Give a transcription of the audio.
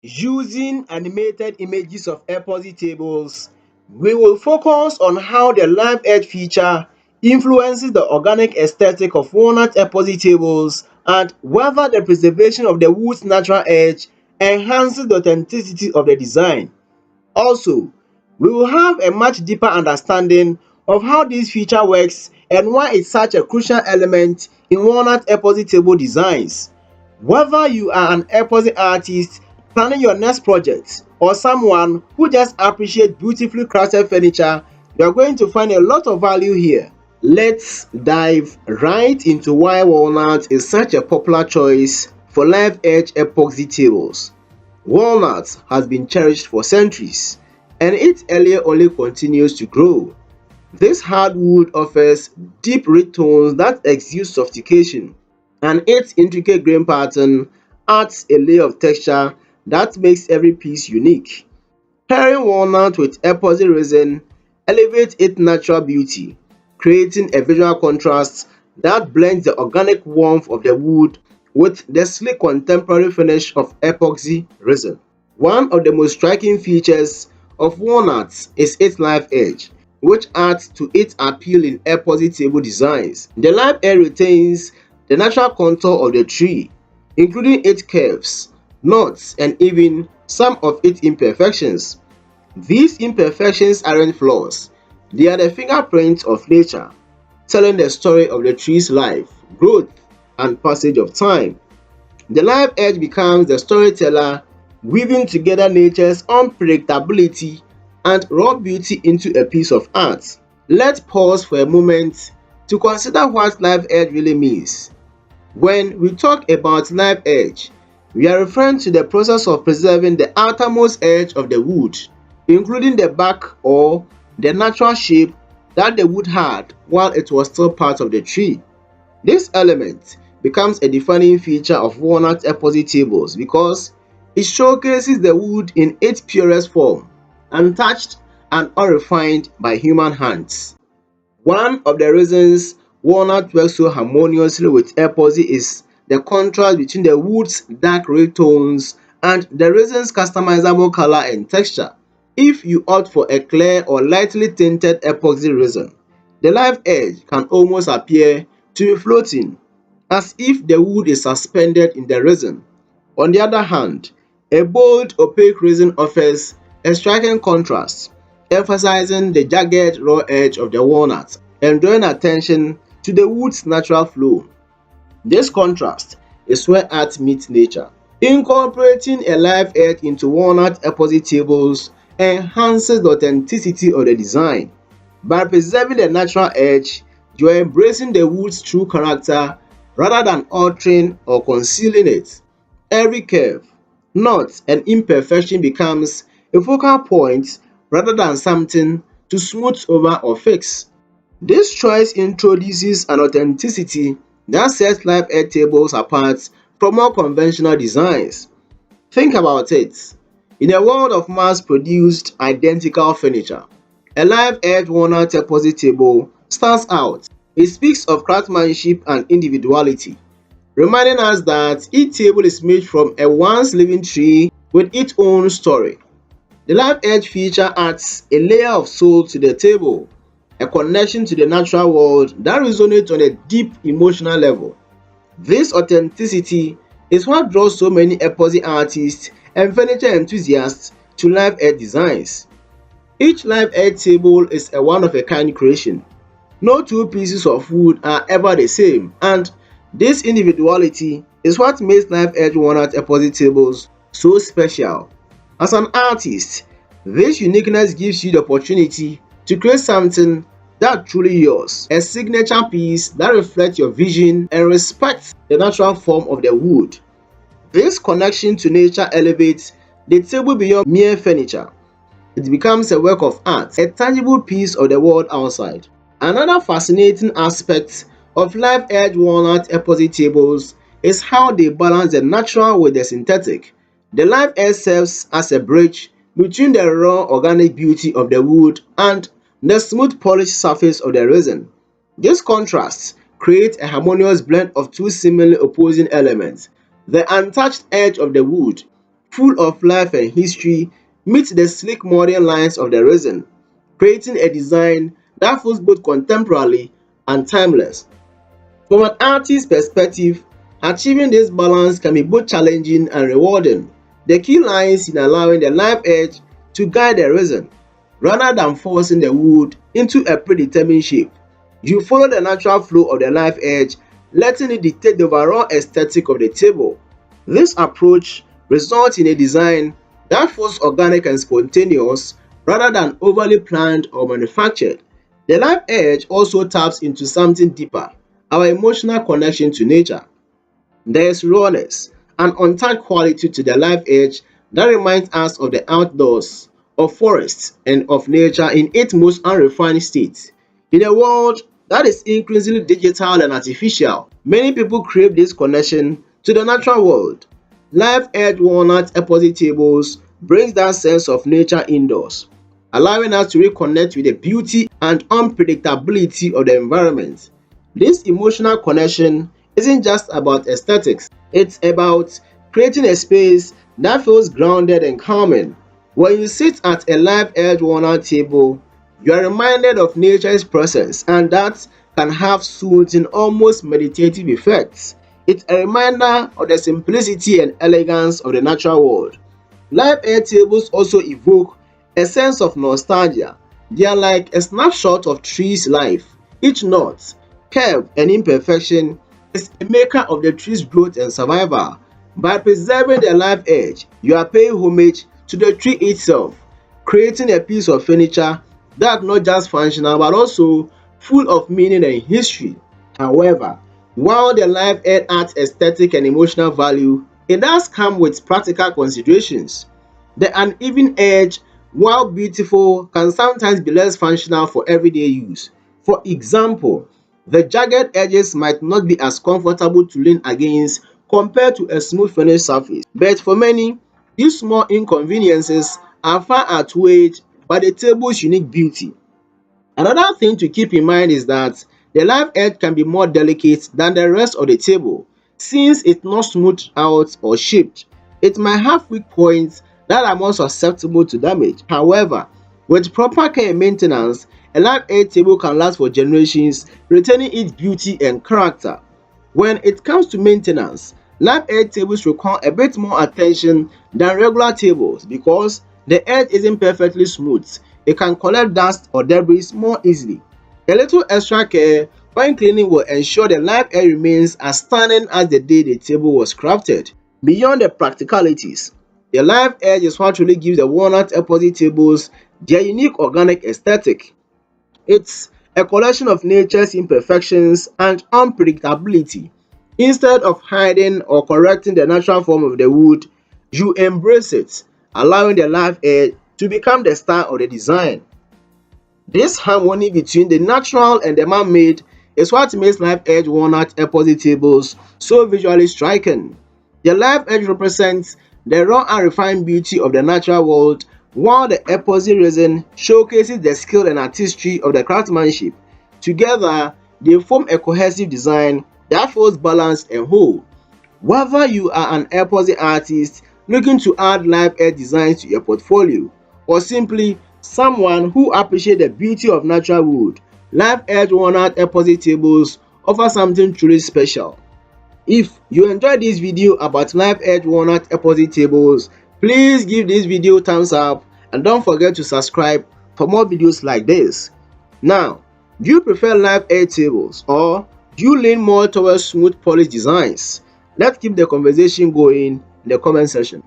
Using animated images of epoxy tables, we will focus on how the live edge feature influences the organic aesthetic of walnut epoxy tables and whether the preservation of the wood's natural edge enhances the authenticity of the design. Also, we will have a much deeper understanding of how this feature works and why it's such a crucial element in walnut epoxy table designs. Whether you are an epoxy artist planning your next project or someone who just appreciates beautifully crafted furniture, you are going to find a lot of value here. Let's dive right into why walnut is such a popular choice for live edge epoxy tables. Walnut has been cherished for centuries, and its area only continues to grow. This hardwood offers deep red tones that exude sophistication, and its intricate grain pattern adds a layer of texture that makes every piece unique. Pairing walnut with epoxy resin elevates its natural beauty, creating a visual contrast that blends the organic warmth of the wood with the sleek contemporary finish of epoxy resin. One of the most striking features of walnuts is its live edge, which adds to its appeal in epoxy table designs. The live edge retains the natural contour of the tree, including its curves, knots, and even some of its imperfections. These imperfections aren't flaws, they are the fingerprints of nature, telling the story of the tree's life, growth, and passage of time. The live edge becomes the storyteller, weaving together nature's unpredictability and raw beauty into a piece of art. Let's pause for a moment to consider what live edge really means. When we talk about live edge, we are referring to the process of preserving the outermost edge of the wood, including the bark or the natural shape that the wood had while it was still part of the tree. This element becomes a defining feature of walnut epoxy tables because it showcases the wood in its purest form, untouched and unrefined by human hands. One of the reasons walnut works so harmoniously with epoxy is the contrast between the wood's dark red tones and the resin's customizable color and texture. If you opt for a clear or lightly tinted epoxy resin, the live edge can almost appear to be floating, as if the wood is suspended in the resin. On the other hand, a bold, opaque resin offers a striking contrast, emphasizing the jagged, raw edge of the walnut and drawing attention to the wood's natural flow. This contrast is where art meets nature. Incorporating a live edge into walnut epoxy tables enhances the authenticity of the design. By preserving the natural edge, you are embracing the wood's true character rather than altering or concealing it. Every curve, knot, and imperfection becomes a focal point rather than something to smooth over or fix. This choice introduces an authenticity that sets live edge tables apart from more conventional designs. Think about it. In a world of mass-produced identical furniture, a live edge walnut epoxy table stands out. It speaks of craftsmanship and individuality, reminding us that each table is made from a once living tree with its own story. The live edge feature adds a layer of soul to the table, a connection to the natural world that resonates on a deep emotional level. This authenticity is what draws so many epoxy artists and furniture enthusiasts to live edge designs. Each live edge table is a one of a kind creation. No two pieces of wood are ever the same, and this individuality is what makes live edge walnut epoxy tables so special. As an artist, this uniqueness gives you the opportunity to create something that's truly yours, a signature piece that reflects your vision and respects the natural form of the wood. This connection to nature elevates the table beyond mere furniture. It becomes a work of art, a tangible piece of the world outside. Another fascinating aspect of live edge walnut epoxy tables is how they balance the natural with the synthetic. The live edge serves as a bridge between the raw organic beauty of the wood and the smooth polished surface of the resin. This contrast creates a harmonious blend of two seemingly opposing elements: the untouched edge of the wood full of life and history, meet the sleek modern lines of the resin, creating a design that feels both contemporary and timeless. From an artist's perspective, achieving this balance can be both challenging and rewarding. The key lies in allowing the live edge to guide the resin, rather than forcing the wood into a predetermined shape. You follow the natural flow of the live edge, letting it dictate the overall aesthetic of the table. This approach results in a design that feels organic and spontaneous rather than overly planned or manufactured. The live edge also taps into something deeper, our emotional connection to nature. There is rawness, an untouched quality to the live edge that reminds us of the outdoors, of forests, and of nature in its most unrefined state. In a world that is increasingly digital and artificial, many people crave this connection to the natural world. Live edge walnut epoxy tables brings that sense of nature indoors, allowing us to reconnect with the beauty and unpredictability of the environment. This emotional connection isn't just about aesthetics, it's about creating a space that feels grounded and calming. When you sit at a live edge walnut table, you are reminded of nature's presence, and that can have soothing, almost meditative effects. It's a reminder of the simplicity and elegance of the natural world. Live air tables also evoke a sense of nostalgia. They are like a snapshot of tree's life. Each knot, curve, and imperfection is a maker of the tree's growth and survival. By preserving the live edge, you are paying homage to the tree itself, creating a piece of furniture that's not just functional but also full of meaning and history. However, while the live edge adds aesthetic and emotional value, it does come with practical considerations. The uneven edge, while beautiful, can sometimes be less functional for everyday use. For example, the jagged edges might not be as comfortable to lean against compared to a smooth finished surface. But for many, these small inconveniences are far outweighed by the table's unique beauty. Another thing to keep in mind is that the live edge can be more delicate than the rest of the table. Since it's not smoothed out or shaped, it might have weak points that are more susceptible to damage. However, with proper care and maintenance, a live edge table can last for generations, retaining its beauty and character. When it comes to maintenance, live edge tables require a bit more attention than regular tables because the edge isn't perfectly smooth. It can collect dust or debris more easily. A little extra care when cleaning will ensure the live edge remains as stunning as the day the table was crafted. Beyond the practicalities, the live edge is what really gives the walnut epoxy tables their unique organic aesthetic. It's a collection of nature's imperfections and unpredictability. Instead of hiding or correcting the natural form of the wood, you embrace it, allowing the live edge to become the star of the design. This harmony between the natural and the man-made is what makes live edge walnut epoxy tables so visually striking. The live edge represents the raw and refined beauty of the natural world, while the epoxy resin showcases the skill and artistry of the craftsmanship. Together, they form a cohesive design that feels balanced and whole. Whether you are an epoxy artist looking to add live edge designs to your portfolio, or simply someone who appreciates the beauty of natural wood, live edge walnut epoxy tables offer something truly special. If you enjoyed this video about live edge walnut epoxy tables, please give this video a thumbs up and don't forget to subscribe for more videos like this. Now, do you prefer live edge tables or do you lean more towards smooth polished designs? Let's keep the conversation going in the comment section.